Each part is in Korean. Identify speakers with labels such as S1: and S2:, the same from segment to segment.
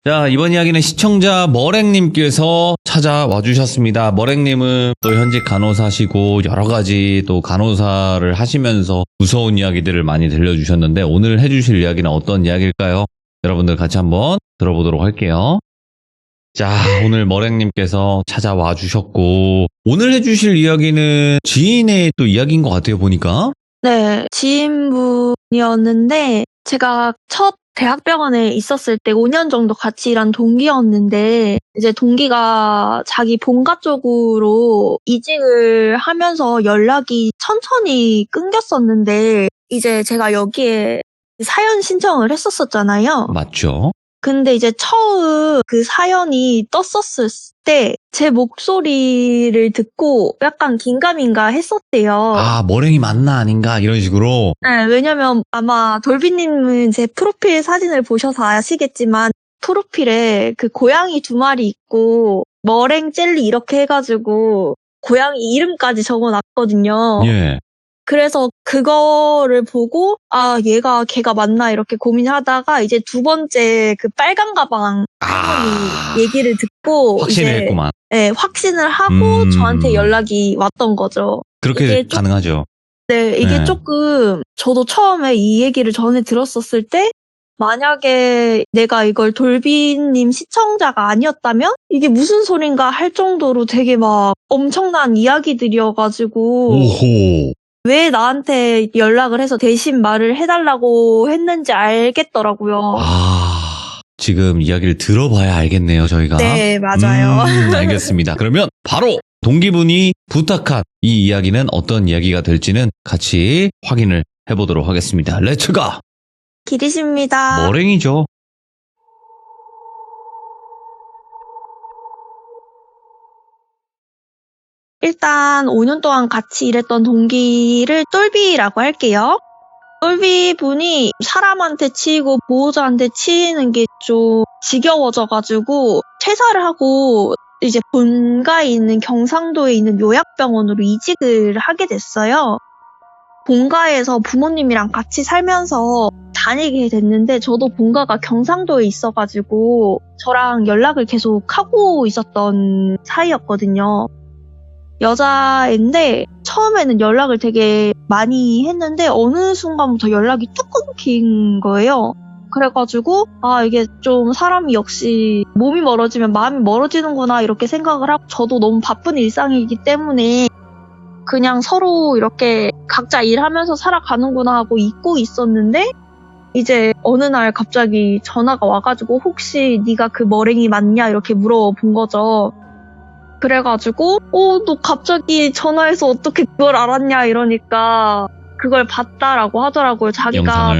S1: 자, 이번 이야기는 시청자 머랭님께서 찾아와 주셨습니다. 머랭님은 또 현직 간호사시고 여러 가지 또 간호사를 하시면서 무서운 이야기들을 많이 들려주셨는데 오늘 해주실 이야기는 어떤 이야기일까요? 여러분들 같이 한번 들어보도록 할게요. 자, 오늘 머랭님께서 찾아와 주셨고 오늘 해주실 이야기는 지인의 또 이야기인 것 같아요, 보니까.
S2: 네, 지인분이었는데 제가 첫 대학병원에 있었을 때 5년 정도 같이 일한 동기였는데 이제 동기가 자기 본가 쪽으로 이직을 하면서 연락이 천천히 끊겼었는데 이제 제가 여기에 사연 신청을 했었잖아요.
S1: 맞죠?
S2: 근데 이제 처음 그 사연이 떴었을 때 제 목소리를 듣고 약간 긴가민가 했었대요.
S1: 아, 머랭이 맞나 아닌가 이런 식으로.
S2: 네, 왜냐면 아마 돌비님은 제 프로필 사진을 보셔서 아시겠지만 프로필에 그 고양이 2마리 있고 머랭 젤리 이렇게 해가지고 고양이 이름까지 적어놨거든요.
S1: 예.
S2: 그래서 그거를 보고 아 얘가 걔가 맞나 이렇게 고민하다가 이제 두 번째 그 빨간 가방 할머니 얘기를 듣고
S1: 확신을
S2: 이제
S1: 했구만.
S2: 네, 확신을 하고 저한테 연락이 왔던 거죠.
S1: 그렇게
S2: 이게
S1: 가능하죠.
S2: 네, 이게
S1: 네.
S2: 조금 저도 처음에 이 얘기를 전에 들었었을 때 만약에 내가 이걸 돌비님 시청자가 아니었다면 이게 무슨 소린가 할 정도로 되게 막 엄청난 이야기들이어가지고
S1: 오호.
S2: 왜 나한테 연락을 해서 대신 말을 해달라고 했는지 알겠더라고요.
S1: 아, 지금 이야기를 들어봐야 알겠네요, 저희가.
S2: 네, 맞아요.
S1: 알겠습니다. 그러면 바로 동기분이 부탁한 이 이야기는 어떤 이야기가 될지는 같이 확인을 해보도록 하겠습니다. 렛츠가!
S2: 기리십니다.
S1: 머랭이죠.
S2: 일단 5년 동안 같이 일했던 동기를 똘비라고 할게요. 똘비 분이 사람한테 치이고 보호자한테 치이는 게 좀 지겨워져가지고 퇴사를 하고 이제 본가에 있는 경상도에 있는 요약병원으로 이직을 하게 됐어요. 본가에서 부모님이랑 같이 살면서 다니게 됐는데 저도 본가가 경상도에 있어가지고 저랑 연락을 계속 하고 있었던 사이였거든요. 여자인데 처음에는 연락을 되게 많이 했는데 어느 순간부터 연락이 뚝 끊긴 거예요. 그래가지고 아 이게 좀 사람이 역시 몸이 멀어지면 마음이 멀어지는구나 이렇게 생각을 하고 저도 너무 바쁜 일상이기 때문에 그냥 서로 이렇게 각자 일하면서 살아가는구나 하고 잊고 있었는데 이제 어느 날 갑자기 전화가 와가지고 혹시 네가 그 머랭이 맞냐 이렇게 물어본 거죠. 그래가지고 너 갑자기 전화해서 어떻게 그걸 알았냐 이러니까 그걸 봤다라고 하더라고요. 자기가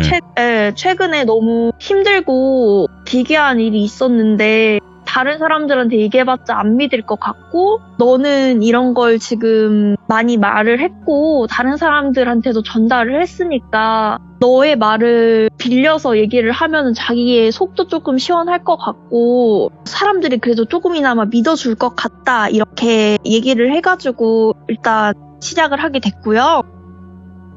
S2: 최근에 너무 힘들고 기괴한 일이 있었는데 다른 사람들한테 얘기해봤자 안 믿을 것 같고 너는 이런 걸 지금 많이 말을 했고 다른 사람들한테도 전달을 했으니까 너의 말을 빌려서 얘기를 하면은 자기의 속도 조금 시원할 것 같고 사람들이 그래도 조금이나마 믿어줄 것 같다 이렇게 얘기를 해가지고 일단 시작을 하게 됐고요.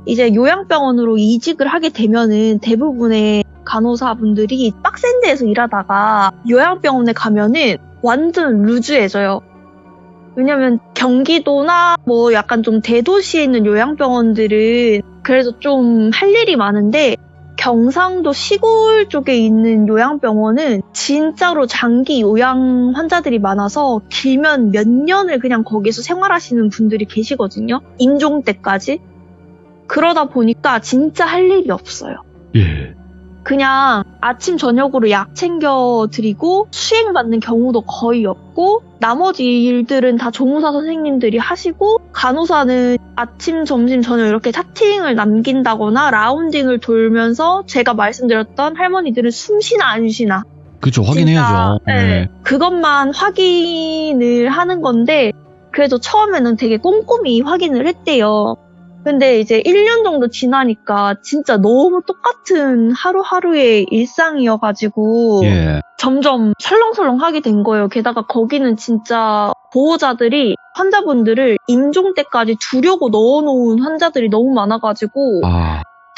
S2: 이제 요양병원으로 이직을 하게 되면은 대부분의 간호사분들이 빡센 데에서 일하다가 요양병원에 가면은 완전 루즈해져요. 왜냐면 경기도나 뭐 약간 좀 대도시에 있는 요양병원들은 그래도 좀 할 일이 많은데 경상도 시골 쪽에 있는 요양병원은 진짜로 장기 요양 환자들이 많아서 길면 몇 년을 그냥 거기서 생활하시는 분들이 계시거든요. 임종 때까지. 그러다 보니까 진짜 할 일이 없어요.
S1: 예.
S2: 그냥 아침 저녁으로 약 챙겨드리고 수행받는 경우도 거의 없고 나머지 일들은 다 조무사 선생님들이 하시고 간호사는 아침, 점심, 저녁 이렇게 차팅을 남긴다거나 라운딩을 돌면서 제가 말씀드렸던 할머니들은 숨쉬나 안 쉬나
S1: 그쵸, 확인해야죠.
S2: 네. 그것만 확인을 하는 건데 그래도 처음에는 되게 꼼꼼히 확인을 했대요. 근데 이제 1년 정도 지나니까 진짜 너무 똑같은 하루하루의 일상이어가지고 점점 설렁설렁하게 된 거예요. 게다가 거기는 진짜 보호자들이 환자분들을 임종 때까지 두려고 넣어놓은 환자들이 너무 많아가지고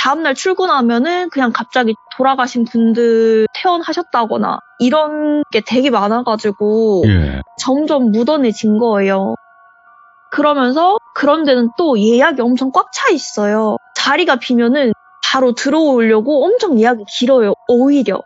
S2: 다음날 출근하면은 그냥 갑자기 돌아가신 분들 퇴원하셨다거나 이런 게 되게 많아가지고
S1: 예.
S2: 점점 무던해진 거예요. 그러면서 그런 데는 또 예약이 엄청 꽉 차 있어요. 자리가 비면은 바로 들어오려고 엄청 예약이 길어요. 오히려.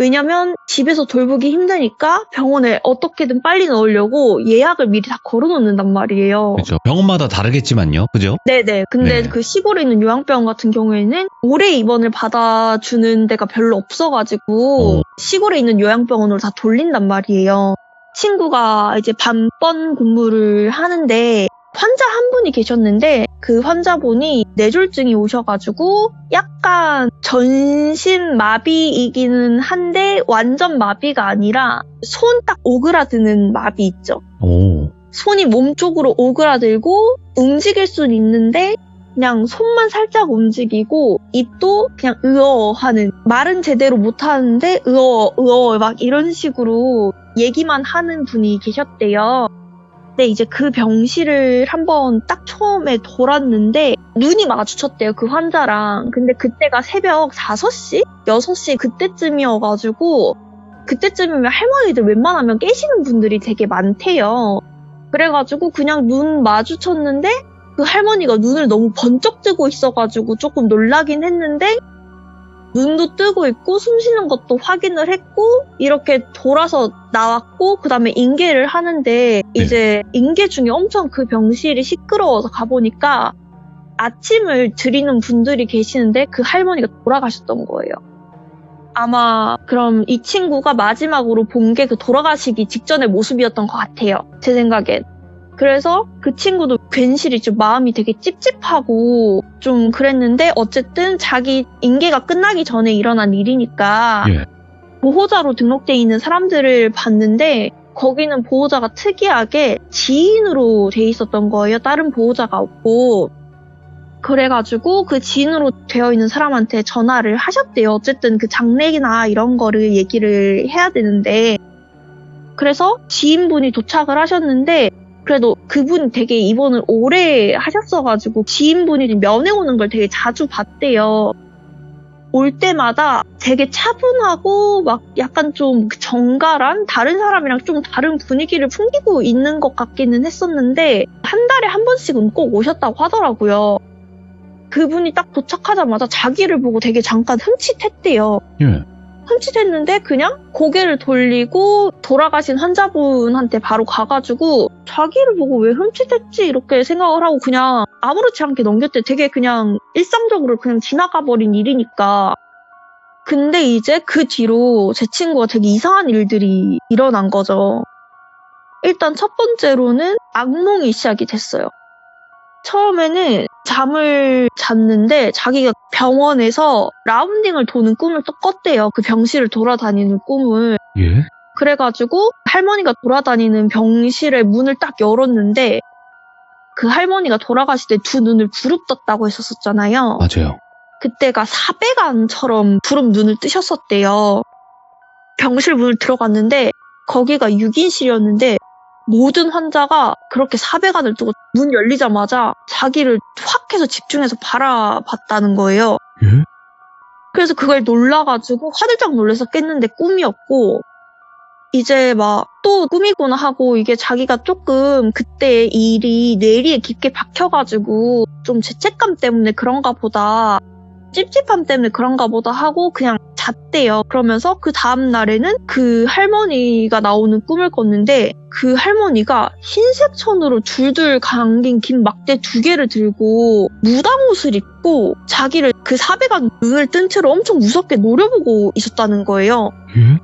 S2: 왜냐면 집에서 돌보기 힘드니까 병원에 어떻게든 빨리 넣으려고 예약을 미리 다 걸어놓는단 말이에요.
S1: 그렇죠. 병원마다 다르겠지만요. 그죠?
S2: 네네. 근데
S1: 네.
S2: 그 시골에 있는 요양병원 같은 경우에는 오래 입원을 받아주는 데가 별로 없어가지고 시골에 있는 요양병원으로 다 돌린단 말이에요. 친구가 이제 밤번 근무를 하는데 환자 한 분이 계셨는데 그 환자분이 뇌졸중이 오셔가지고 약간 전신 마비이기는 한데 완전 마비가 아니라 손 딱 오그라드는 마비 있죠.
S1: 오.
S2: 손이 몸 쪽으로 오그라들고 움직일 수는 있는데 그냥 손만 살짝 움직이고 입도 그냥 으어하는, 말은 제대로 못하는데 으어 막 이런 식으로 얘기만 하는 분이 계셨대요. 근데 이제 그 병실을 한번 딱 처음에 돌았는데 눈이 마주쳤대요, 그 환자랑. 근데 그때가 새벽 5시? 6시 그때쯤이어가지고 그때쯤이면 할머니들 웬만하면 깨시는 분들이 되게 많대요. 그래가지고 그냥 눈 마주쳤는데 그 할머니가 눈을 너무 번쩍 뜨고 있어가지고 조금 놀라긴 했는데 눈도 뜨고 있고 숨 쉬는 것도 확인을 했고 이렇게 돌아서 나왔고 그 다음에 인계를 하는데 이제 인계 중에 엄청 그 병실이 시끄러워서 가보니까 아침을 드리는 분들이 계시는데 그 할머니가 돌아가셨던 거예요. 아마 그럼 이 친구가 마지막으로 본 게 그 돌아가시기 직전의 모습이었던 것 같아요. 제 생각엔. 그래서 그 친구도 괜시리 좀 마음이 되게 찝찝하고 좀 그랬는데 어쨌든 자기 인계가 끝나기 전에 일어난 일이니까
S1: 예.
S2: 보호자로 등록돼 있는 사람들을 봤는데 거기는 보호자가 특이하게 지인으로 돼 있었던 거예요. 다른 보호자가 없고. 그래가지고 그 지인으로 되어 있는 사람한테 전화를 하셨대요. 어쨌든 그 장례나 이런 거를 얘기를 해야 되는데. 그래서 지인분이 도착을 하셨는데 그래도 그분이 되게 입원을 오래 하셨어가지고 지인분이 면회 오는 걸 되게 자주 봤대요. 올 때마다 되게 차분하고 막 약간 좀 정갈한 다른 사람이랑 좀 다른 분위기를 풍기고 있는 것 같기는 했었는데 한 달에 한 번씩은 꼭 오셨다고 하더라고요. 그분이 딱 도착하자마자 자기를 보고 되게 잠깐 흠칫했대요.
S1: 예.
S2: 흠칫했는데 그냥 고개를 돌리고 돌아가신 환자분한테 바로 가가지고 자기를 보고 왜 흠칫했지 이렇게 생각을 하고 그냥 아무렇지 않게 넘겼대. 되게 그냥 일상적으로 그냥 지나가버린 일이니까. 근데 이제 그 뒤로 제 친구가 되게 이상한 일들이 일어난 거죠. 일단 첫 번째로는 악몽이 시작이 됐어요. 처음에는 잠을 잤는데 자기가 병원에서 라운딩을 도는 꿈을 또 꿨대요. 그 병실을 돌아다니는 꿈을.
S1: 예.
S2: 그래가지고 할머니가 돌아다니는 병실의 문을 딱 열었는데 그 할머니가 돌아가실 때 두 눈을 부릅떴다고 했었잖아요.
S1: 맞아요.
S2: 그때가 사배간처럼 부릅 눈을 뜨셨었대요. 병실 문을 들어갔는데 거기가 6인실이었는데 모든 환자가 그렇게 사배간을 뜨고 문 열리자마자 자기를 확 해서 집중해서 바라봤다는 거예요.
S1: 예?
S2: 그래서 그걸 놀라가지고 화들짝 놀라서 깼는데 꿈이었고 이제 막 또 꿈이구나 하고 이게 자기가 조금 그때 일이 뇌리에 깊게 박혀가지고 좀 죄책감 때문에 그런가 보다 찝찝함 때문에 그런가 보다 하고 그냥 잤대요. 그러면서 그 다음 날에는 그 할머니가 나오는 꿈을 꿨는데 그 할머니가 흰색 천으로 줄줄 감긴 긴 막대 2개를 들고 무당 옷을 입고 자기를 그 사배간 눈을 뜬 채로 엄청 무섭게 노려보고 있었다는 거예요.
S1: 예?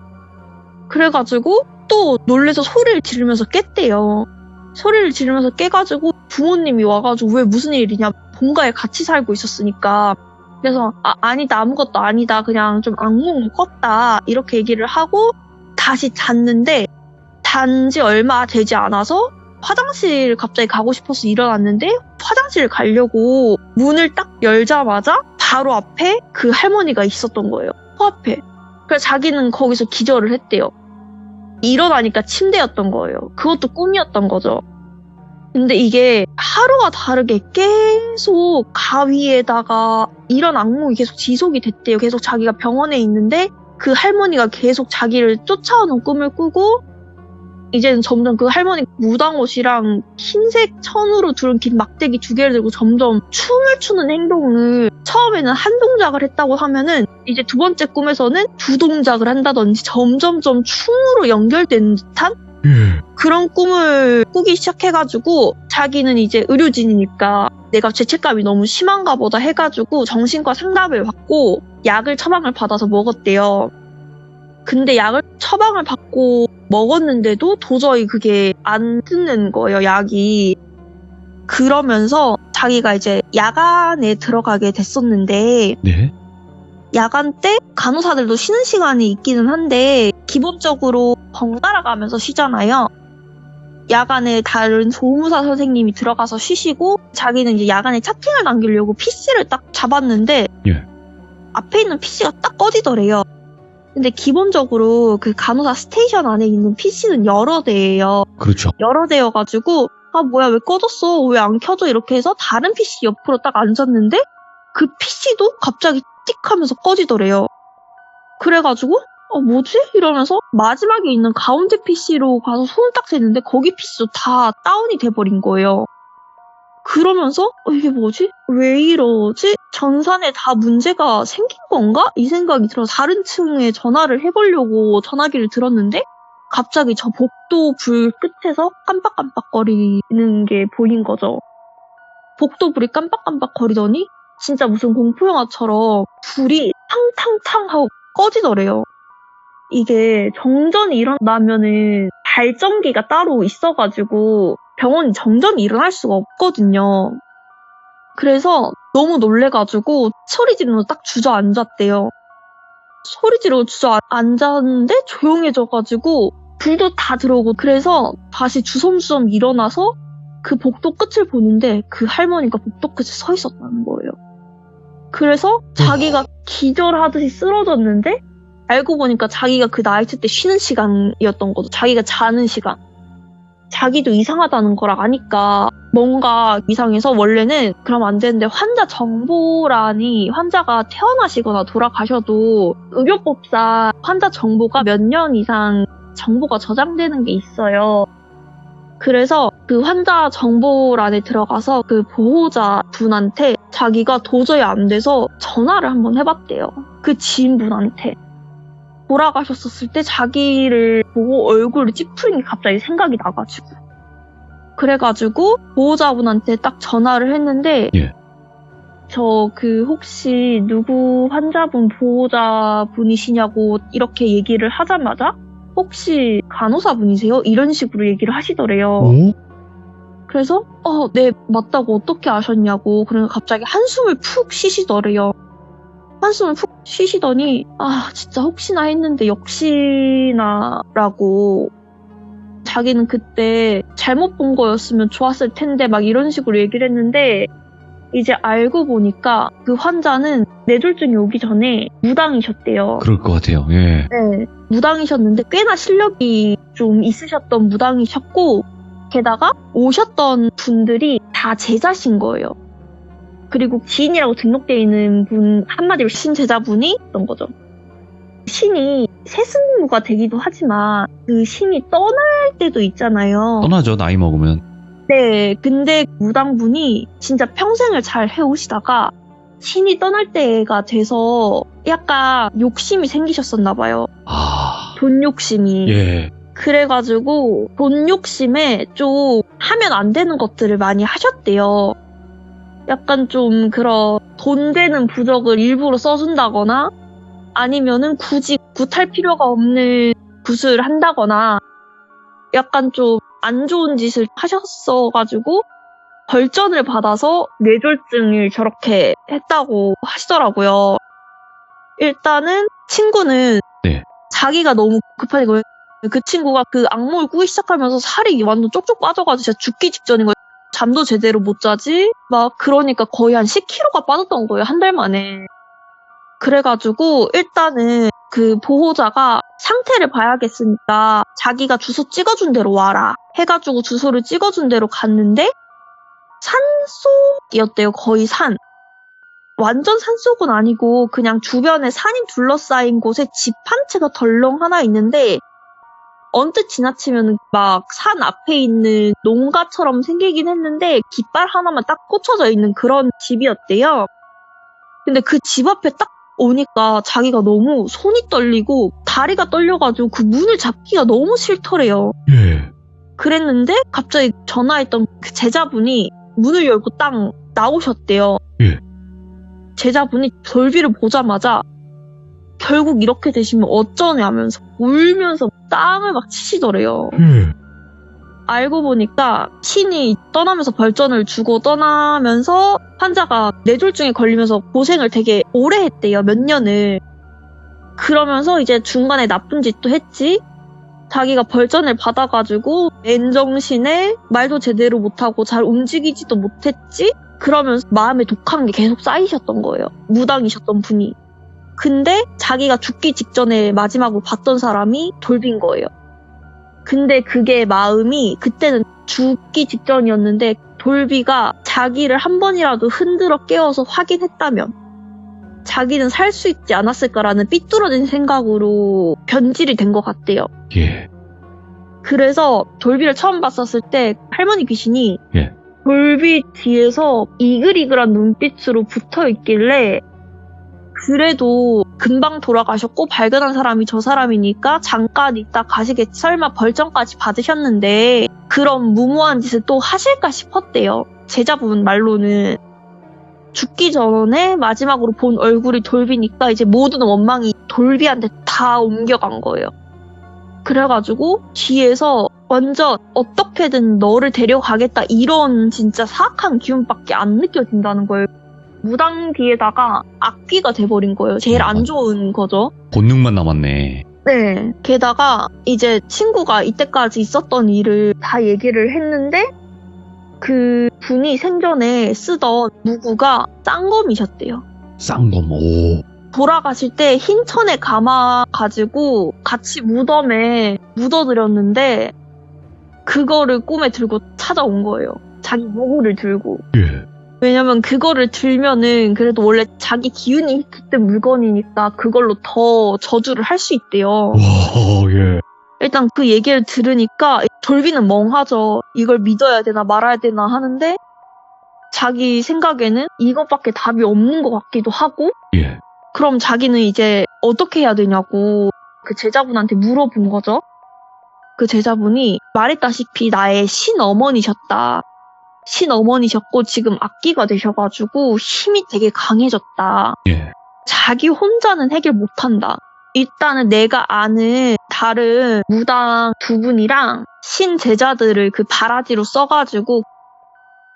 S2: 그래가지고 또 놀래서 소리를 지르면서 깼대요. 소리를 지르면서 깨가지고 부모님이 와가지고 왜 무슨 일이냐, 본가에 같이 살고 있었으니까. 그래서 아니다, 아무것도 아니다, 그냥 좀 악몽을 꿨다 이렇게 얘기를 하고 다시 잤는데 잔지 얼마 되지 않아서 화장실 갑자기 가고 싶어서 일어났는데 화장실 가려고 문을 딱 열자마자 바로 앞에 그 할머니가 있었던 거예요. 코앞에. 그래서 자기는 거기서 기절을 했대요. 일어나니까 침대였던 거예요. 그것도 꿈이었던 거죠. 근데 이게 하루가 다르게 계속 가위에다가 이런 악몽이 계속 지속이 됐대요. 계속 자기가 병원에 있는데 그 할머니가 계속 자기를 쫓아오는 꿈을 꾸고 이제는 점점 그 할머니 무당옷이랑 흰색 천으로 두른 긴 막대기 2개를 들고 점점 춤을 추는 행동을 처음에는 한 동작을 했다고 하면은 이제 2번째 꿈에서는 2동작을 한다든지 점점점 춤으로 연결되는 듯한 그런 꿈을 꾸기 시작해가지고 자기는 이제 의료진이니까 내가 죄책감이 너무 심한가 보다 해가지고 정신과 상담을 받고 약을 처방을 받아서 먹었대요. 근데 약을 처방을 받고 먹었는데도 도저히 그게 안 듣는 거예요, 약이. 그러면서 자기가 이제 야간에 들어가게 됐었는데
S1: 네.
S2: 야간 때 간호사들도 쉬는 시간이 있기는 한데 기본적으로 번갈아 가면서 쉬잖아요. 야간에 다른 조무사 선생님이 들어가서 쉬시고 자기는 이제 야간에 차팅을 남기려고 PC를 딱 잡았는데
S1: 예.
S2: 앞에 있는 PC가 딱 꺼지더래요. 근데 기본적으로 그 간호사 스테이션 안에 있는 PC는 여러 대예요.
S1: 그렇죠.
S2: 여러 대여가지고 아 뭐야 왜 꺼졌어 왜 안 켜져 이렇게 해서 다른 PC 옆으로 딱 앉았는데 그 PC도 갑자기 띡 하면서 꺼지더래요. 그래가지고 뭐지? 이러면서 마지막에 있는 가운데 PC로 가서 손을 딱 댔는데 거기 PC도 다 다운이 돼버린 거예요. 그러면서 이게 뭐지? 왜 이러지? 전산에 다 문제가 생긴 건가? 이 생각이 들어서 다른 층에 전화를 해보려고 전화기를 들었는데 갑자기 저 복도 불 끝에서 깜빡깜빡거리는 게 보인 거죠. 복도 불이 깜빡깜빡거리더니 진짜 무슨 공포영화처럼 불이 탕탕탕 하고 꺼지더래요. 이게 정전이 일어나면은 발전기가 따로 있어가지고 병원이 정전이 일어날 수가 없거든요. 그래서 너무 놀래가지고 소리 지르면서 딱 주저앉았대요. 소리 지르고 주저앉았는데 조용해져가지고 불도 다 들어오고 그래서 다시 주섬주섬 일어나서 그 복도 끝을 보는데 그 할머니가 복도 끝에 서 있었다는 거예요. 그래서 자기가 기절하듯이 쓰러졌는데 알고 보니까 자기가 그 나이트 때 쉬는 시간이었던 거죠. 자기가 자는 시간. 자기도 이상하다는 걸 아니까 뭔가 이상해서 원래는 그러면 안 되는데 환자 정보란이 환자가 태어나시거나 돌아가셔도 의료법상 환자 정보가 몇 년 이상 정보가 저장되는 게 있어요. 그래서 그 환자 정보란에 들어가서 그 보호자 분한테 자기가 도저히 안 돼서 전화를 한번 해봤대요. 그 지인분한테. 돌아가셨었을 때 자기를 보고 얼굴을 찌푸린 게 갑자기 생각이 나가지고. 그래가지고 보호자분한테 딱 전화를 했는데
S1: 예.
S2: 저 혹시 누구 환자분 보호자분이시냐고 이렇게 얘기를 하자마자 혹시 간호사분이세요? 이런 식으로 얘기를 하시더래요.
S1: 오?
S2: 그래서 네 맞다고 어떻게 아셨냐고 그러면 갑자기 한숨을 푹 쉬시더래요. 한숨을 푹 쉬시더니 진짜 혹시나 했는데 역시나라고 자기는 그때 잘못 본 거였으면 좋았을 텐데 막 이런 식으로 얘기를 했는데 이제 알고 보니까 그 환자는 뇌졸중이 오기 전에 무당이셨대요.
S1: 그럴 것 같아요. 예.
S2: 네, 무당이셨는데 꽤나 실력이 좀 있으셨던 무당이셨고 게다가 오셨던 분들이 다 제자신 거예요. 그리고 지인이라고 등록되어 있는 분 한마디로 신제자분이 있던 거죠. 신이 세승무가 되기도 하지만 그 신이 떠날 때도 있잖아요.
S1: 떠나죠, 나이 먹으면.
S2: 네, 근데 무당분이 진짜 평생을 잘 해오시다가 신이 떠날 때가 돼서 약간 욕심이 생기셨었나 봐요. 돈 욕심이.
S1: 예.
S2: 그래가지고 돈 욕심에 좀 하면 안 되는 것들을 많이 하셨대요. 약간 좀 그런 돈 되는 부적을 일부러 써준다거나 아니면은 굳이 굿할 필요가 없는 굿을 한다거나 약간 좀 안 좋은 짓을 하셨어가지고 벌전을 받아서 뇌졸중을 저렇게 했다고 하시더라고요. 일단은 친구는
S1: 네.
S2: 자기가 너무 급하니까 그 친구가 그 악몽을 꾸기 시작하면서 살이 완전 쪽쪽 빠져가지고 진짜 죽기 직전인 거예요. 잠도 제대로 못 자지 막 그러니까 거의 한 10kg가 빠졌던 거예요. 한 달 만에. 그래가지고 일단은 그 보호자가 상태를 봐야겠으니까 자기가 주소 찍어준 대로 와라 해가지고 주소를 찍어준 대로 갔는데 산속이었대요. 거의 산. 완전 산속은 아니고 그냥 주변에 산이 둘러싸인 곳에 집 한 채가 덜렁 하나 있는데 언뜻 지나치면 막 산 앞에 있는 농가처럼 생기긴 했는데 깃발 하나만 딱 꽂혀져 있는 그런 집이었대요. 근데 그 집 앞에 딱 오니까 자기가 너무 손이 떨리고 다리가 떨려가지고 그 문을 잡기가 너무 싫더래요.
S1: 예.
S2: 그랬는데 갑자기 전화했던 그 제자분이 문을 열고 딱 나오셨대요.
S1: 예.
S2: 제자분이 돌비를 보자마자 결국 이렇게 되시면 어쩌냐면서 울면서 땅을 막 치시더래요. 알고 보니까 신이 떠나면서 벌전을 주고 떠나면서 환자가 뇌졸중에 걸리면서 고생을 되게 오래 했대요. 몇 년을. 그러면서 이제 중간에 나쁜 짓도 했지. 자기가 벌전을 받아가지고 맨정신에 말도 제대로 못하고 잘 움직이지도 못했지. 그러면서 마음에 독한 게 계속 쌓이셨던 거예요. 무당이셨던 분이. 근데 자기가 죽기 직전에 마지막으로 봤던 사람이 돌비인 거예요. 근데 그게 마음이 그때는 죽기 직전이었는데 돌비가 자기를 한 번이라도 흔들어 깨워서 확인했다면 자기는 살 수 있지 않았을까라는 삐뚤어진 생각으로 변질이 된 것 같대요.
S1: 예.
S2: 그래서 돌비를 처음 봤었을 때 할머니 귀신이
S1: 예.
S2: 돌비 뒤에서 이글이글한 눈빛으로 붙어 있길래 그래도 금방 돌아가셨고 발견한 사람이 저 사람이니까 잠깐 있다 가시겠지. 설마 벌점까지 받으셨는데 그런 무모한 짓을 또 하실까 싶었대요. 제자분 말로는. 죽기 전에 마지막으로 본 얼굴이 돌비니까 이제 모든 원망이 돌비한테 다 옮겨간 거예요. 그래가지고 뒤에서 완전 어떻게든 너를 데려가겠다 이런 진짜 사악한 기운밖에 안 느껴진다는 거예요. 무당 뒤에다가 악귀가 돼버린 거예요. 제일 안 좋은 거죠.
S1: 본능만 남았네.
S2: 네. 게다가 이제 친구가 이때까지 있었던 일을 다 얘기를 했는데 그 분이 생전에 쓰던 무구가 쌍검이셨대요.
S1: 쌍검. 오.
S2: 돌아가실 때 흰 천에 감아가지고 같이 무덤에 묻어드렸는데 그거를 꿈에 들고 찾아온 거예요. 자기 무구를 들고.
S1: 예.
S2: 왜냐면 그거를 들면은 그래도 원래 자기 기운이 있던 물건이니까 그걸로 더 저주를 할 수 있대요.
S1: 와, 예.
S2: 일단 그 얘기를 들으니까 돌비는 멍하죠. 이걸 믿어야 되나 말아야 되나 하는데 자기 생각에는 이것밖에 답이 없는 것 같기도 하고
S1: 예.
S2: 그럼 자기는 이제 어떻게 해야 되냐고 그 제자분한테 물어본 거죠. 그 제자분이 말했다시피 나의 신어머니셨다. 신어머니셨고 지금 악기가 되셔가지고 힘이 되게 강해졌다.
S1: 예.
S2: 자기 혼자는 해결 못한다. 일단은 내가 아는 다른 무당 두 분이랑 신제자들을 그 바라지로 써가지고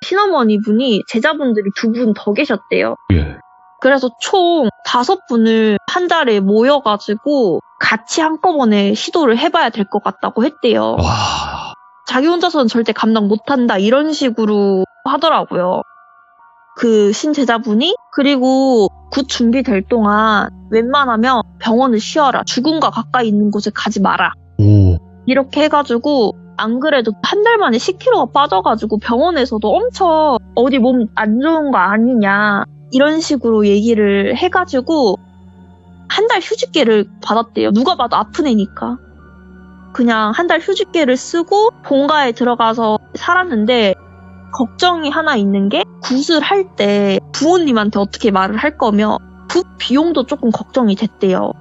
S2: 신어머니 분이 제자분들이 두 분 더 계셨대요.
S1: 예.
S2: 그래서 총 5분을 한 자리에 모여가지고 같이 한꺼번에 시도를 해봐야 될 것 같다고 했대요.
S1: 와.
S2: 자기 혼자서는 절대 감당 못한다 이런 식으로 하더라고요. 그 신제자분이. 그리고 굿 준비될 동안 웬만하면 병원을 쉬어라. 죽음과 가까이 있는 곳에 가지 마라.
S1: 오.
S2: 이렇게 해가지고 안 그래도 한 달 만에 10kg가 빠져가지고 병원에서도 엄청 어디 몸 안 좋은 거 아니냐 이런 식으로 얘기를 해가지고 한 달 휴직계를 받았대요. 누가 봐도 아픈 애니까. 그냥 한 달 휴직계를 쓰고 본가에 들어가서 살았는데 걱정이 하나 있는 게 굿을 할 때 부모님한테 어떻게 말을 할 거며 굿 비용도 조금 걱정이 됐대요.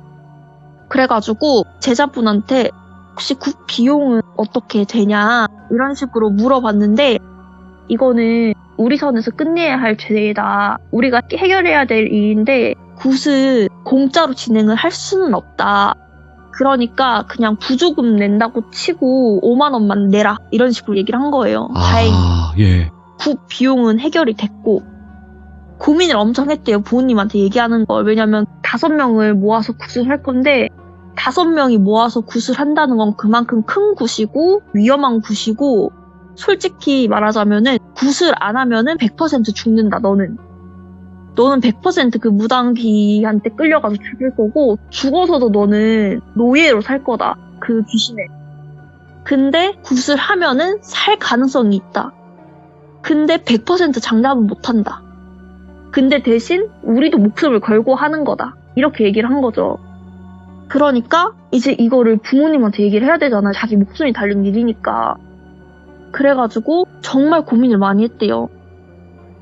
S2: 그래가지고 제자분한테 혹시 굿 비용은 어떻게 되냐 이런 식으로 물어봤는데 이거는 우리 선에서 끝내야 할 죄다. 우리가 해결해야 될 일인데 굿을 공짜로 진행을 할 수는 없다. 그러니까 그냥 부조금 낸다고 치고 5만 원만 내라 이런 식으로 얘기를 한 거예요. 다행히
S1: 예.
S2: 굿 비용은 해결이 됐고 고민을 엄청 했대요. 부모님한테 얘기하는 걸. 왜냐면 5명을 모아서 굿을 할 건데 5명이 모아서 굿을 한다는 건 그만큼 큰 굿이고 위험한 굿이고 솔직히 말하자면은 굿을 안 하면은 100% 죽는다 너는. 너는 100% 무당귀한테 끌려가서 죽을 거고 죽어서도 너는 노예로 살 거다. 그 귀신에. 근데 굿을 하면은 살 가능성이 있다. 근데 100% 장담은 못한다. 근데 대신 우리도 목숨을 걸고 하는 거다. 이렇게 얘기를 한 거죠. 그러니까 이제 이거를 부모님한테 얘기를 해야 되잖아요. 자기 목숨이 달린 일이니까. 그래가지고 정말 고민을 많이 했대요.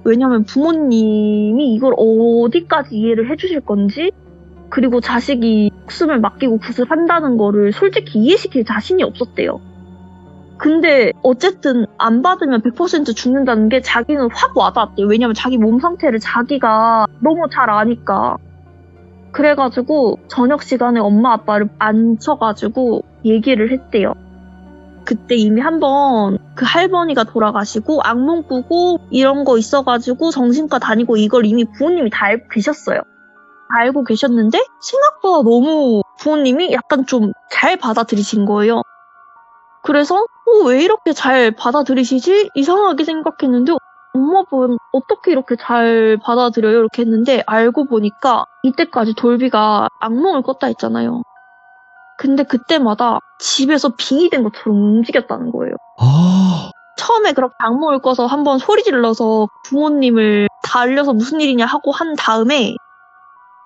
S2: 왜냐면 부모님이 이걸 어디까지 이해를 해주실 건지, 그리고 자식이 목숨을 맡기고 굿을 한다는 거를 솔직히 이해시킬 자신이 없었대요. 근데 어쨌든 안 받으면 100% 죽는다는 게 자기는 확 와닿았대요. 왜냐면 자기 몸 상태를 자기가 너무 잘 아니까. 그래가지고 저녁 시간에 엄마 아빠를 앉혀가지고 얘기를 했대요. 그때 이미 한번 그 할머니가 돌아가시고 악몽 꾸고 이런 거 있어가지고 정신과 다니고 이걸 이미 부모님이 다 알고 계셨어요. 알고 계셨는데 생각보다 너무 부모님이 약간 좀 잘 받아들이신 거예요. 그래서 왜 이렇게 잘 받아들이시지? 이상하게 생각했는데 엄마분 어떻게 이렇게 잘 받아들여요? 이렇게 했는데 알고 보니까 이때까지 돌비가 악몽을 꿨다 했잖아요. 근데 그때마다 집에서 빙이 된 것처럼 움직였다는 거예요. 처음에 그렇게 악몽을 꿔서 한번 소리 질러서 부모님을 달려서 무슨 일이냐 하고 한 다음에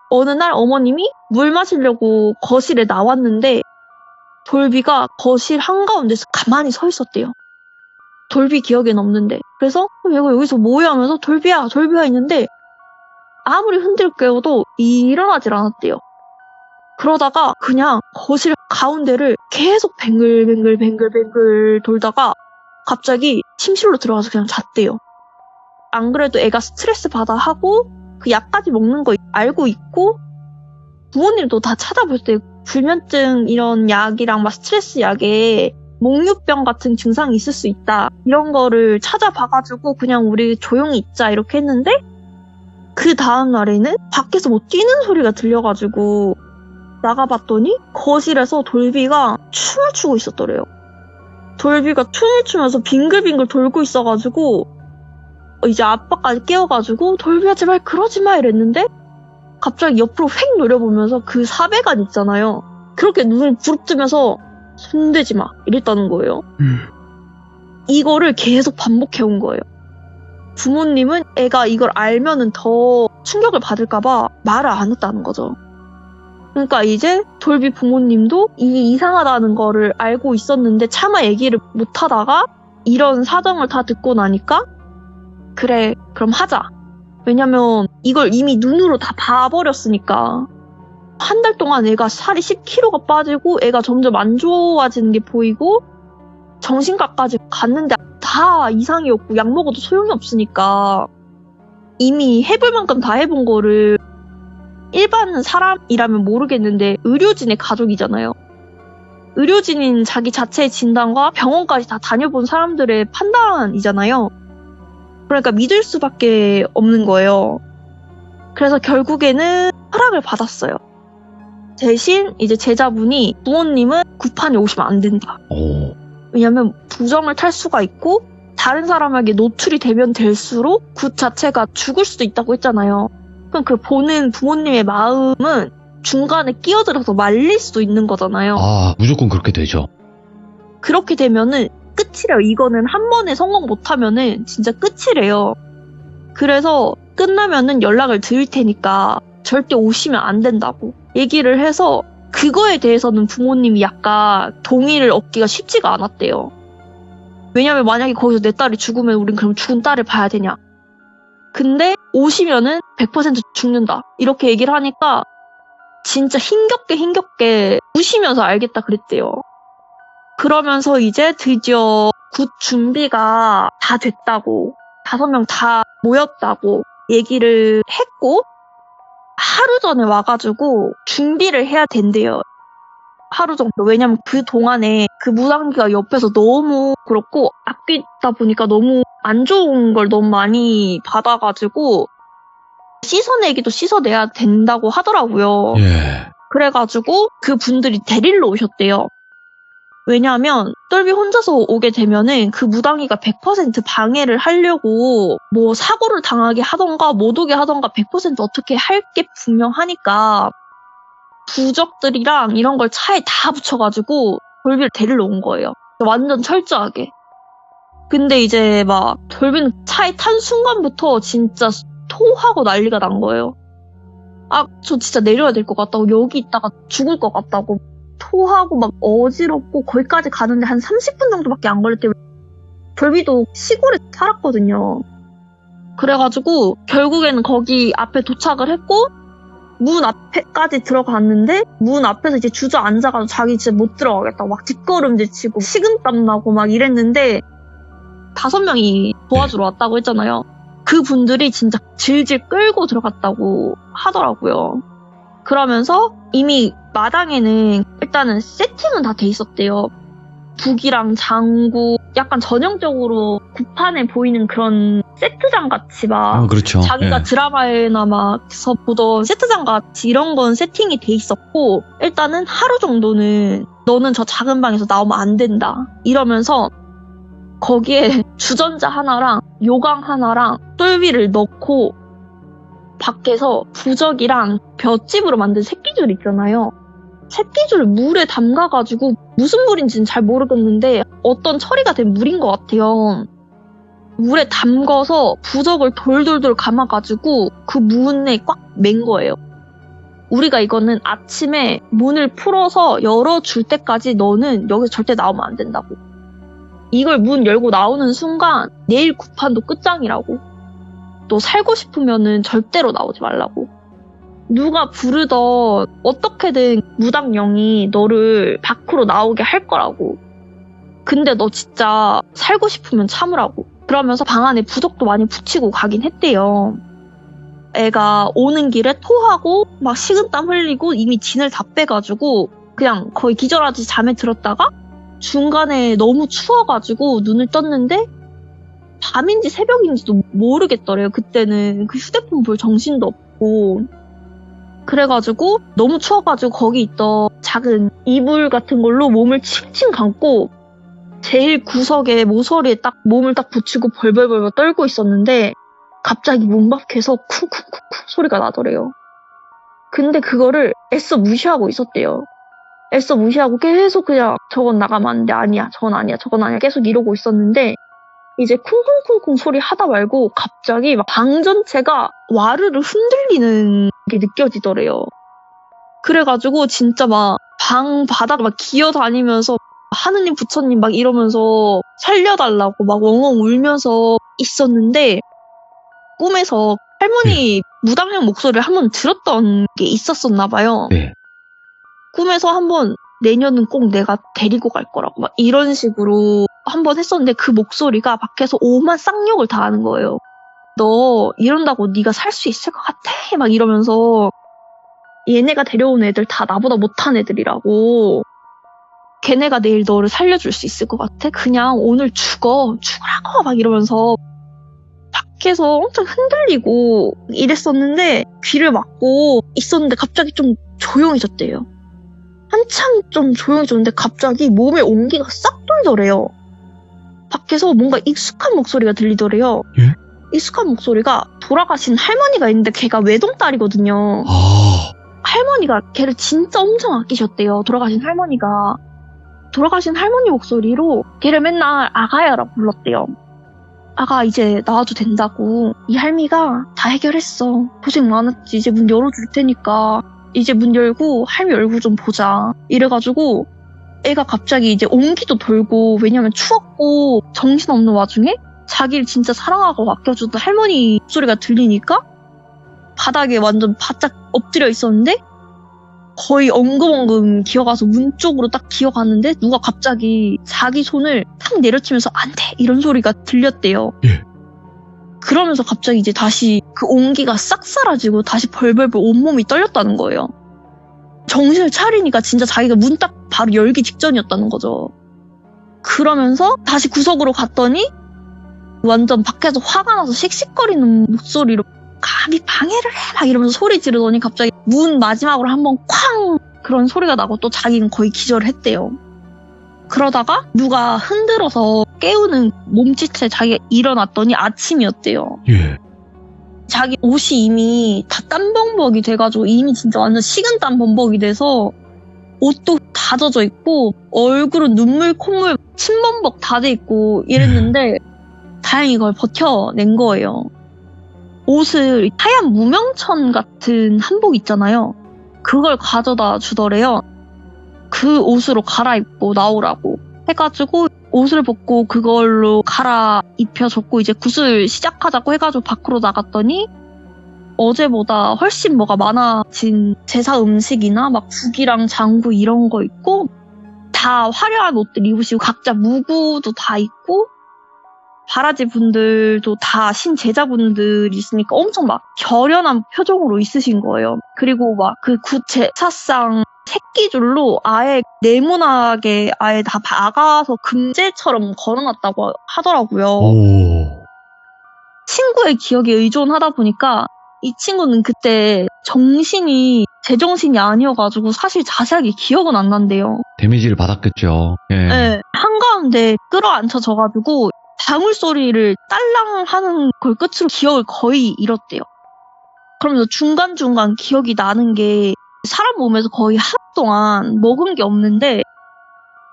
S2: 어느 날 어머님이 물 마시려고 거실에 나왔는데 돌비가 거실 한가운데서 가만히 서 있었대요. 돌비 기억엔 없는데. 그래서 얘가 여기서 뭐야 하면서 돌비야 있는데 아무리 흔들 깨워도 일어나질 않았대요. 그러다가 그냥 거실 가운데를 계속 뱅글뱅글 돌다가 갑자기 침실로 들어가서 그냥 잤대요. 안 그래도 애가 스트레스 받아 하고 그 약까지 먹는 거 알고 있고 부모님도 다 찾아볼 때 불면증 이런 약이랑 막 스트레스 약에 목류병 같은 증상이 있을 수 있다. 이런 거를 찾아봐가지고 그냥 우리 조용히 있자 이렇게 했는데 그 다음 날에는 밖에서 뭐 뛰는 소리가 들려가지고 나가봤더니 거실에서 돌비가 춤을 추고 있었더래요. 돌비가 춤을 추면서 빙글빙글 돌고 있어가지고 이제 아빠까지 깨워가지고 돌비야 제발 그러지 마 이랬는데 갑자기 옆으로 휙 노려보면서 그 사배간 있잖아요. 그렇게 눈을 부릅뜨면서 손대지 마 이랬다는 거예요. 이거를 계속 반복해온 거예요. 부모님은 애가 이걸 알면은 더 충격을 받을까봐 말을 안 했다는 거죠. 그러니까 이제 돌비 부모님도 이게 이상하다는 거를 알고 있었는데 차마 얘기를 못 하다가 이런 사정을 다 듣고 나니까 그래 그럼 하자. 왜냐면 이걸 이미 눈으로 다 봐버렸으니까. 한 달 동안 애가 살이 10kg가 빠지고 애가 점점 안 좋아지는 게 보이고 정신과까지 갔는데 다 이상이었고 약 먹어도 소용이 없으니까 이미 해볼 만큼 다 해본 거를 일반 사람이라면 모르겠는데 의료진의 가족이잖아요. 의료진인 자기 자체의 진단과 병원까지 다 다녀본 사람들의 판단이잖아요. 그러니까 믿을 수밖에 없는 거예요. 그래서 결국에는 허락을 받았어요. 대신 이제 제자분이 부모님은 굿판에 오시면 안 된다. 왜냐면 부정을 탈 수가 있고 다른 사람에게 노출이 되면 될수록 굿 자체가 죽을 수도 있다고 했잖아요. 그럼 그 보는 부모님의 마음은 중간에 끼어들어서 말릴 수도 있는 거잖아요.
S1: 무조건 그렇게 되죠.
S2: 그렇게 되면은 끝이래요. 이거는 한 번에 성공 못하면은 진짜 끝이래요. 그래서 끝나면은 연락을 드릴 테니까 절대 오시면 안 된다고 얘기를 해서 그거에 대해서는 부모님이 약간 동의를 얻기가 쉽지가 않았대요. 왜냐면 만약에 거기서 내 딸이 죽으면 우린 그럼 죽은 딸을 봐야 되냐. 근데 오시면은 100% 죽는다. 이렇게 얘기를 하니까 진짜 힘겹게 우시면서 알겠다 그랬대요. 그러면서 이제 드디어 굿 준비가 다 됐다고 5명 다 모였다고 얘기를 했고 하루 전에 와가지고 준비를 해야 된대요. 하루 정도. 왜냐면 그 동안에 그 무당기가 옆에서 너무 그렇고 아끼다 보니까 너무 안 좋은 걸 너무 많이 받아가지고 씻어내기도 씻어내야 된다고 하더라고요.
S1: 예.
S2: 그래가지고 그 분들이 데리러 오셨대요. 왜냐하면 똘비 혼자서 오게 되면은 그 무당이가 100% 방해를 하려고 뭐 사고를 당하게 하던가 못 오게 하던가 100% 어떻게 할 게 분명하니까 부적들이랑 이런 걸 차에 다 붙여가지고 돌비를 데리러 온 거예요. 완전 철저하게. 근데 이제 막 돌비는 차에 탄 순간부터 진짜 토하고 난리가 난 거예요. 아, 저 진짜 내려야 될 것 같다고, 여기 있다가 죽을 것 같다고 토하고 막 어지럽고 거기까지 가는데 한 30분 정도밖에 안 걸렸대요. 돌비도 시골에 살았거든요. 그래가지고 결국에는 거기 앞에 도착을 했고 문 앞에까지 들어갔는데 문 앞에서 이제 주저앉아가지고 자기 진짜 못 들어가겠다고 막 뒷걸음질 치고 식은땀 나고 막 이랬는데 5명이 도와주러 왔다고 했잖아요. 그분들이 진짜 질질 끌고 들어갔다고 하더라고요. 그러면서 이미 마당에는 일단은 세팅은 다 돼 있었대요. 북이랑 장구, 약간 전형적으로 구판에 보이는 그런 세트장 같이 막
S1: 그렇죠.
S2: 자기가
S1: 예.
S2: 드라마에나 막서 보던 세트장 같이 이런 건 세팅이 돼 있었고 일단은 하루 정도는 너는 저 작은 방에서 나오면 안 된다 이러면서 거기에 주전자 하나랑 요강 하나랑 똘비를 넣고 밖에서 부적이랑 볏짚으로 만든 새끼줄 있잖아요. 새끼줄을 물에 담가가지고 무슨 물인지는 잘 모르겠는데 어떤 처리가 된 물인 것 같아요. 물에 담가서 부적을 돌돌돌 감아가지고 그 문에 꽉 맨 거예요. 우리가 이거는 아침에 문을 풀어서 열어줄 때까지 너는 여기서 절대 나오면 안 된다고. 이걸 문 열고 나오는 순간 내일 구판도 끝장이라고. 너 살고 싶으면은 절대로 나오지 말라고. 누가 부르던 어떻게든 무당령이 너를 밖으로 나오게 할 거라고. 근데 너 진짜 살고 싶으면 참으라고. 그러면서 방 안에 부적도 많이 붙이고 가긴 했대요. 애가 오는 길에 토하고 막 식은땀 흘리고 이미 진을 다 빼가지고 그냥 거의 기절하듯이 잠에 들었다가 중간에 너무 추워가지고 눈을 떴는데 밤인지 새벽인지도 모르겠더래요. 그때는 그 휴대폰 볼 정신도 없고. 그래가지고 너무 추워가지고 거기 있던 작은 이불 같은 걸로 몸을 칭칭 감고 제일 구석에 모서리에 딱 몸을 딱 붙이고 벌벌벌 떨고 있었는데 갑자기 문 밖에서 쿵쿵쿵쿵 소리가 나더래요. 근데 그거를 애써 무시하고 있었대요. 애써 무시하고 계속 그냥 저건 나가면 안 돼. 아니야. 저건 아니야. 저건 아니야. 계속 이러고 있었는데 이제 쿵쿵쿵쿵 소리 하다 말고 갑자기 막 방 전체가 와르르 흔들리는 게 느껴지더래요. 그래가지고 진짜 막 방 바닥 막 기어다니면서 하느님 부처님 막 이러면서 살려달라고 막 엉엉 울면서 있었는데 꿈에서 할머니 무당형 목소리를 한번 들었던 게 있었었나 봐요.
S1: 네.
S2: 꿈에서 한번 내년은 꼭 내가 데리고 갈 거라고 막 이런 식으로 한번 했었는데 그 목소리가 밖에서 오만 쌍욕을 다 하는 거예요. 너 이런다고 네가 살 수 있을 것 같아? 막 이러면서 얘네가 데려온 애들 다 나보다 못한 애들이라고. 걔네가 내일 너를 살려줄 수 있을 것 같아? 그냥 오늘 죽으라고 막 이러면서 밖에서 엄청 흔들리고 이랬었는데 귀를 막고 있었는데 갑자기 좀 조용해졌대요. 한참 좀 조용해졌는데 갑자기 몸에 온기가 싹 돌더래요. 밖에서 뭔가 익숙한 목소리가 들리더래요.
S1: 예?
S2: 익숙한 목소리가 돌아가신 할머니가 있는데 걔가 외동딸이거든요.
S1: 아,
S2: 할머니가 걔를 진짜 엄청 아끼셨대요. 돌아가신 할머니가. 돌아가신 할머니 목소리로 걔를 맨날 아가야라고 불렀대요. 아가 이제 나와도 된다고. 이 할미가 다 해결했어. 고생 많았지. 이제 문 열어줄 테니까 이제 문 열고 할미 얼굴 좀 보자. 이래가지고 애가 갑자기 이제 온기도 돌고 왜냐면 추웠고 정신없는 와중에 자기를 진짜 사랑하고 아껴주던 할머니 목소리가 들리니까 바닥에 완전 바짝 엎드려 있었는데 거의 엉금엉금 기어가서 문 쪽으로 딱 기어갔는데 누가 갑자기 자기 손을 탁 내려치면서 안 돼! 이런 소리가 들렸대요.
S1: 예.
S2: 그러면서 갑자기 이제 다시 그 온기가 싹 사라지고 다시 벌벌벌 온몸이 떨렸다는 거예요. 정신을 차리니까 진짜 자기가 문 딱 바로 열기 직전이었다는 거죠. 그러면서 다시 구석으로 갔더니 완전 밖에서 화가 나서 씩씩거리는 목소리로 감히 방해를 해! 막 이러면서 소리 지르더니 갑자기 문 마지막으로 한번 쾅! 그런 소리가 나고 또 자기는 거의 기절을 했대요. 그러다가 누가 흔들어서 깨우는 몸짓에 자기가 일어났더니 아침이었대요.
S1: 예.
S2: 자기 옷이 이미 다 땀범벅이 돼가지고 이미 진짜 완전 식은땀 범벅이 돼서 옷도 다 젖어 있고 얼굴은 눈물, 콧물, 침범벅 다 돼 있고 이랬는데 다행히 이걸 버텨낸 거예요. 옷을 하얀 무명천 같은 한복 있잖아요. 그걸 가져다 주더래요. 그 옷으로 갈아입고 나오라고 해가지고 옷을 벗고 그걸로 갈아입혀줬고 이제 굿을 시작하자고 해가지고 밖으로 나갔더니 어제보다 훨씬 뭐가 많아진 제사 음식이나 막 국이랑 장구 이런 거 있고 다 화려한 옷들 입으시고 각자 무구도 다 있고 바라지 분들도 다 신제자분들이 있으니까 엄청 막 결연한 표정으로 있으신 거예요. 그리고 막 그 굿 제사상 새끼줄로 아예 네모나게 아예 다 박아서 금제처럼 걸어놨다고 하더라고요.
S1: 오.
S2: 친구의 기억에 의존하다 보니까 이 친구는 그때 제정신이 아니어가지고 사실 자세하게 기억은 안 난대요.
S1: 데미지를 받았겠죠. 예.
S2: 네, 한가운데 끌어안혀져가지고 방울 소리를 딸랑 하는 걸 끝으로 기억을 거의 잃었대요. 그러면서 중간중간 기억이 나는 게 사람 몸에서 거의 하루 동안 먹은 게 없는데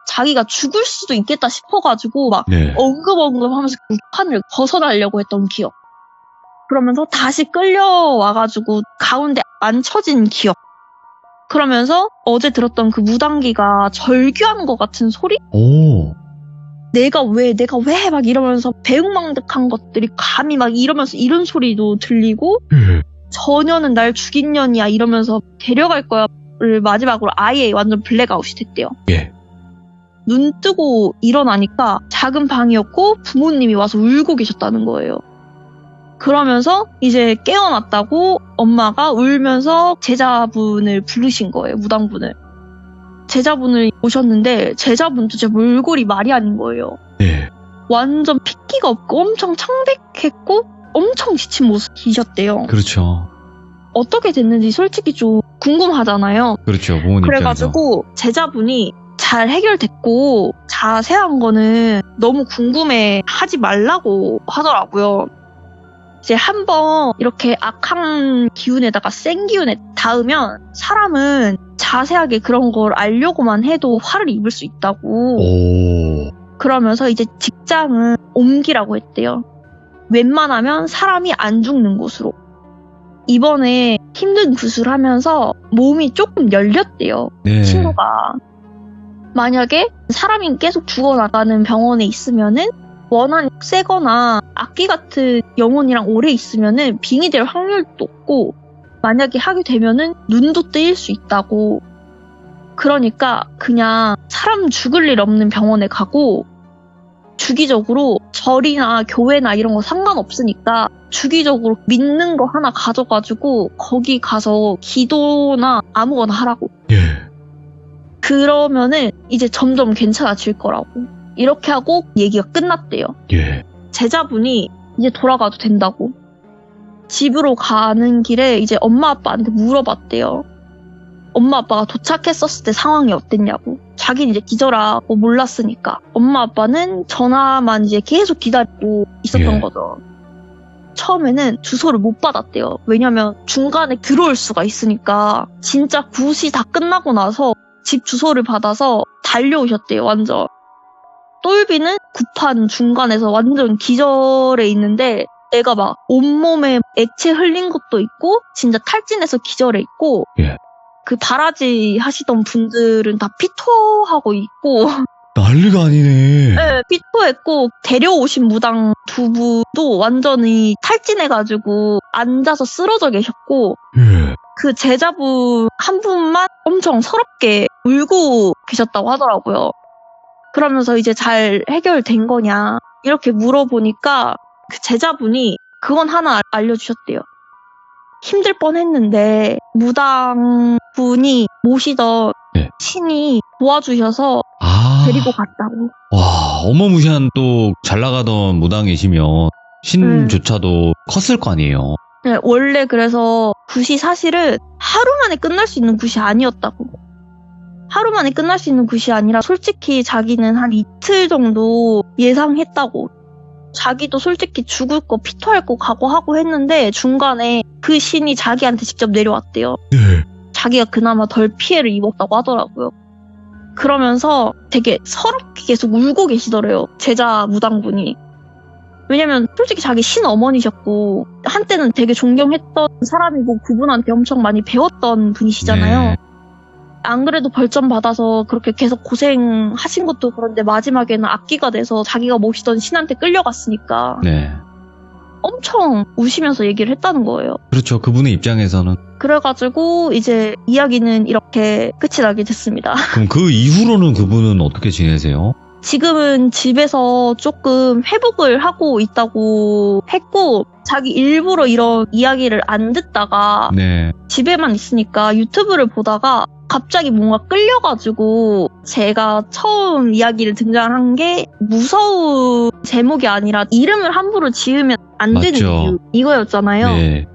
S2: 자기가 죽을 수도 있겠다 싶어가지고 막
S1: 네.
S2: 엉금엉금 하면서 그 판을 벗어나려고 했던 기억. 그러면서 다시 끌려와가지고 가운데 앉혀진 기억. 그러면서 어제 들었던 그 무당기가 절규하는 것 같은 소리?
S1: 오.
S2: 내가 왜 막 이러면서 배웅망덕한 것들이 감히 막 이러면서 이런 소리도 들리고
S1: 예.
S2: 저녀는 날 죽인 년이야 이러면서 데려갈 거야를 마지막으로 아예 완전 블랙아웃이 됐대요.
S1: 예.
S2: 눈 뜨고 일어나니까 작은 방이었고 부모님이 와서 울고 계셨다는 거예요. 그러면서 이제 깨어났다고 엄마가 울면서 제자분을 부르신 거예요. 무당분을. 제자분을 오셨는데 제자분도 제 몰골이 말이 아닌 거예요.
S1: 네.
S2: 완전 핏기가 없고 엄청 창백했고 엄청 지친 모습이셨대요.
S1: 그렇죠.
S2: 어떻게 됐는지 솔직히 좀 궁금하잖아요.
S1: 그렇죠. 부모님
S2: 그래가지고 제자분이 잘 해결됐고 자세한 거는 너무 궁금해 하지 말라고 하더라고요. 이제 한번 이렇게 악한 기운에다가 센 기운에 닿으면 사람은 자세하게 그런 걸 알려고만 해도 화를 입을 수 있다고.
S1: 오.
S2: 그러면서 이제 직장은 옮기라고 했대요. 웬만하면 사람이 안 죽는 곳으로. 이번에 힘든 구술하면서 몸이 조금 열렸대요.
S1: 네.
S2: 친구가. 만약에 사람이 계속 죽어나가는 병원에 있으면은 원한이 세거나 악기 같은 영혼이랑 오래 있으면은 빙이 될 확률도 높고 만약에 하게 되면은 눈도 뜨일 수 있다고. 그러니까 그냥 사람 죽을 일 없는 병원에 가고 주기적으로 절이나 교회나 이런 거 상관없으니까 주기적으로 믿는 거 하나 가져가지고 거기 가서 기도나 아무거나 하라고.
S1: 예.
S2: 그러면은 이제 점점 괜찮아질 거라고. 이렇게 하고 얘기가 끝났대요.
S1: 예.
S2: 제자분이 이제 돌아가도 된다고. 집으로 가는 길에 이제 엄마 아빠한테 물어봤대요. 엄마 아빠가 도착했었을 때 상황이 어땠냐고. 자기는 이제 기절하고 몰랐으니까. 엄마 아빠는 전화만 이제 계속 기다리고 있었던
S1: 예.
S2: 거죠. 처음에는 주소를 못 받았대요. 왜냐면 중간에 들어올 수가 있으니까. 진짜 굿이 다 끝나고 나서 집 주소를 받아서 달려오셨대요. 완전. 똘비는 굿판 중간에서 완전 기절해 있는데 애가 막 온몸에 액체 흘린 것도 있고 진짜 탈진해서 기절해 있고
S1: 예.
S2: 그 바라지 하시던 분들은 다 피토하고 있고
S1: 난리가 아니네.
S2: 네, 피토했고 데려오신 무당 두 분도 완전히 탈진해가지고 앉아서 쓰러져 계셨고
S1: 예.
S2: 그 제자분 한 분만 엄청 서럽게 울고 계셨다고 하더라고요. 그러면서 이제 잘 해결된 거냐 이렇게 물어보니까 그 제자분이 그건 하나 알려주셨대요. 힘들 뻔했는데 무당분이 모시던
S1: 네.
S2: 신이 도와주셔서
S1: 아.
S2: 데리고 갔다고.
S1: 와, 어마무시한 또 잘 나가던 무당이시면 신조차도 컸을 거 아니에요.
S2: 네, 원래 그래서 굿이 사실은 하루 만에 끝날 수 있는 굿이 아니었다고. 하루 만에 끝날 수 있는 굿이 아니라 솔직히 자기는 한 이틀 정도 예상했다고. 자기도 솔직히 죽을 거 피토할 거 각오하고 했는데 중간에 그 신이 자기한테 직접 내려왔대요.
S1: 네.
S2: 자기가 그나마 덜 피해를 입었다고 하더라고요. 그러면서 되게 서럽게 계속 울고 계시더래요. 제자 무당분이. 왜냐면 솔직히 자기 신어머니셨고 한때는 되게 존경했던 사람이고 그분한테 엄청 많이 배웠던 분이시잖아요.
S1: 네.
S2: 안 그래도 벌점 받아서 그렇게 계속 고생하신 것도 그런데 마지막에는 악기가 돼서 자기가 모시던 신한테 끌려갔으니까
S1: 네.
S2: 엄청 우시면서 얘기를 했다는 거예요.
S1: 그렇죠. 그분의 입장에서는.
S2: 그래가지고 이제 이야기는 이렇게 끝이 나게 됐습니다.
S1: 그럼 그 이후로는 그분은 어떻게 지내세요?
S2: 지금은 집에서 조금 회복을 하고 있다고 했고 자기 일부러 이런 이야기를 안 듣다가
S1: 네.
S2: 집에만 있으니까 유튜브를 보다가 갑자기 뭔가 끌려가지고 제가 처음 이야기를 등장한 게 무서운 제목이 아니라 이름을 함부로 지으면 안 되는
S1: 맞죠.
S2: 이유 이거였잖아요.
S1: 네.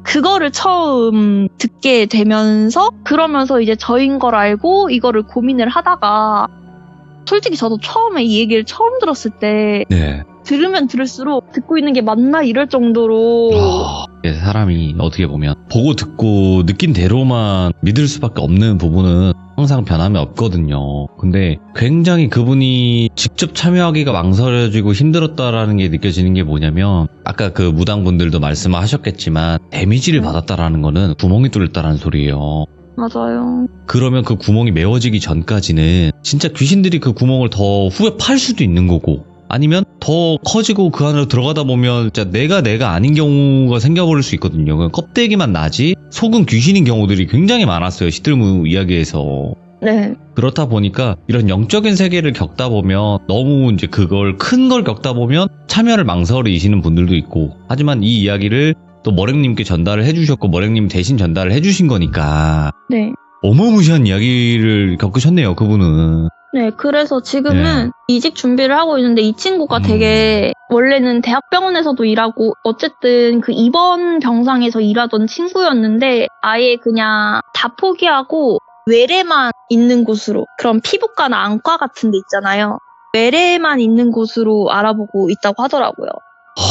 S2: 그거를 처음 듣게 되면서 그러면서 이제 저인 걸 알고 이거를 고민을 하다가 솔직히 저도 처음에 이 얘기를 처음 들었을 때
S1: 네.
S2: 들으면 들을수록 듣고 있는 게 맞나 이럴 정도로
S1: 사람이 어떻게 보면 보고 듣고 느낀 대로만 믿을 수밖에 없는 부분은 항상 변함이 없거든요. 근데 굉장히 그분이 직접 참여하기가 망설여지고 힘들었다라는 게 느껴지는 게 뭐냐면 아까 그 무당분들도 말씀하셨겠지만 데미지를 받았다라는 거는 구멍이 뚫렸다라는 소리예요.
S2: 맞아요.
S1: 그러면 그 구멍이 메워지기 전까지는 진짜 귀신들이 그 구멍을 더 후에 팔 수도 있는 거고 아니면 더 커지고 그 안으로 들어가다 보면 진짜 내가 아닌 경우가 생겨버릴 수 있거든요. 그냥 껍데기만 나지 속은 귀신인 경우들이 굉장히 많았어요. 시들무 이야기에서.
S2: 네.
S1: 그렇다 보니까 이런 영적인 세계를 겪다 보면 너무 이제 그걸 큰 걸 겪다 보면 참여를 망설이시는 분들도 있고 하지만 이 이야기를 또 머랭님께 전달을 해주셨고 머랭님 대신 전달을 해주신 거니까
S2: 네.
S1: 어마무시한 이야기를 겪으셨네요. 그분은.
S2: 네, 그래서 지금은 이직 준비를 하고 있는데 이 친구가 되게 원래는 대학병원에서도 일하고 어쨌든 그 입원 병상에서 일하던 친구였는데 아예 그냥 다 포기하고 외래만 있는 곳으로 그런 피부과나 안과 같은 데 있잖아요. 외래만 있는 곳으로 알아보고 있다고 하더라고요.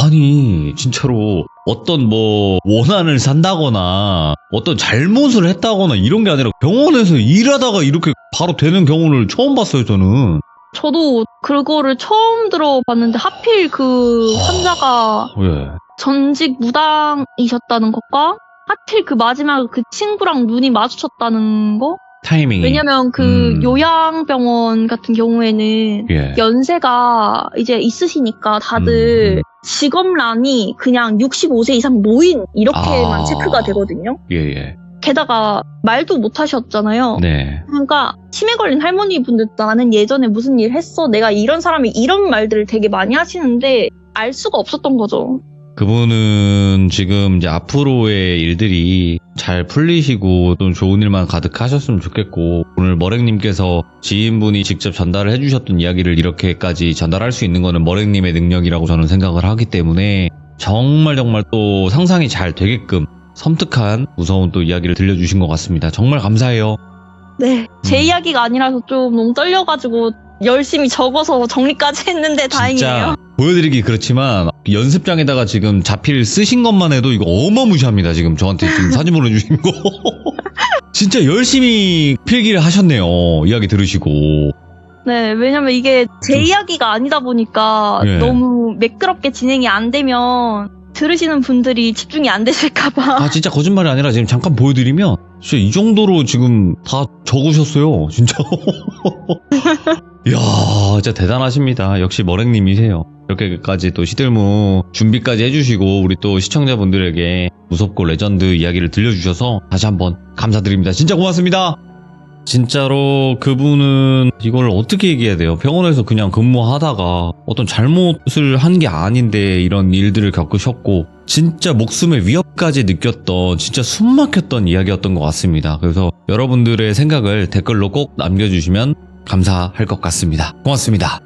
S1: 아니 진짜로 어떤 뭐 원한을 산다거나 어떤 잘못을 했다거나 이런 게 아니라 병원에서 일하다가 이렇게 바로 되는 경우를 처음 봤어요. 저는.
S2: 저도 그거를 처음 들어봤는데 하필 그 환자가
S1: 예.
S2: 전직 무당이셨다는 것과 하필 그 마지막 그 친구랑 눈이 마주쳤다는 거?
S1: 타이밍이.
S2: 왜냐면 그 요양병원 같은 경우에는
S1: 예.
S2: 연세가 이제 있으시니까 다들 직업란이 그냥 65세 이상 노인 이렇게만 체크가 되거든요.
S1: 예.
S2: 게다가 말도 못 하셨잖아요.
S1: 네.
S2: 그러니까 치매 걸린 할머니 분들도 나는 예전에 무슨 일 했어. 내가 이런 사람이 이런 말들을 되게 많이 하시는데 알 수가 없었던 거죠.
S1: 그분은 지금 이제 앞으로의 일들이 잘 풀리시고 또 좋은 일만 가득하셨으면 좋겠고 오늘 머랭님께서 지인분이 직접 전달을 해주셨던 이야기를 이렇게까지 전달할 수 있는 거는 머랭님의 능력이라고 저는 생각을 하기 때문에 정말 또 상상이 잘 되게끔 섬뜩한 무서운 또 이야기를 들려주신 것 같습니다. 정말 감사해요.
S2: 네, 제 이야기가 아니라서 좀 너무 떨려가지고 열심히 적어서 정리까지 했는데 다행이에요.
S1: 진짜 보여드리기 그렇지만 연습장에다가 지금 자필 쓰신 것만 해도 이거 어마무시합니다. 지금 저한테 지금 사진 보내주신 거. 진짜 열심히 필기를 하셨네요. 이야기 들으시고.
S2: 네, 왜냐면 이게 제 이야기가 아니다 보니까
S1: 예.
S2: 너무 매끄럽게 진행이 안 되면 들으시는 분들이 집중이 안 되실까봐.
S1: 아 진짜 거짓말이 아니라 지금 잠깐 보여드리면 진짜 이 정도로 지금 다 적으셨어요. 진짜. 이야 진짜 대단하십니다. 역시 머랭님이세요. 이렇게까지 또 시들무 준비까지 해주시고 우리 또 시청자분들에게 무섭고 레전드 이야기를 들려주셔서 다시 한번 감사드립니다. 진짜 고맙습니다. 진짜로 그분은 이걸 어떻게 얘기해야 돼요? 병원에서 그냥 근무하다가 어떤 잘못을 한 게 아닌데 이런 일들을 겪으셨고 진짜 목숨의 위협까지 느꼈던 진짜 숨막혔던 이야기였던 것 같습니다. 그래서 여러분들의 생각을 댓글로 꼭 남겨주시면 감사할 것 같습니다. 고맙습니다.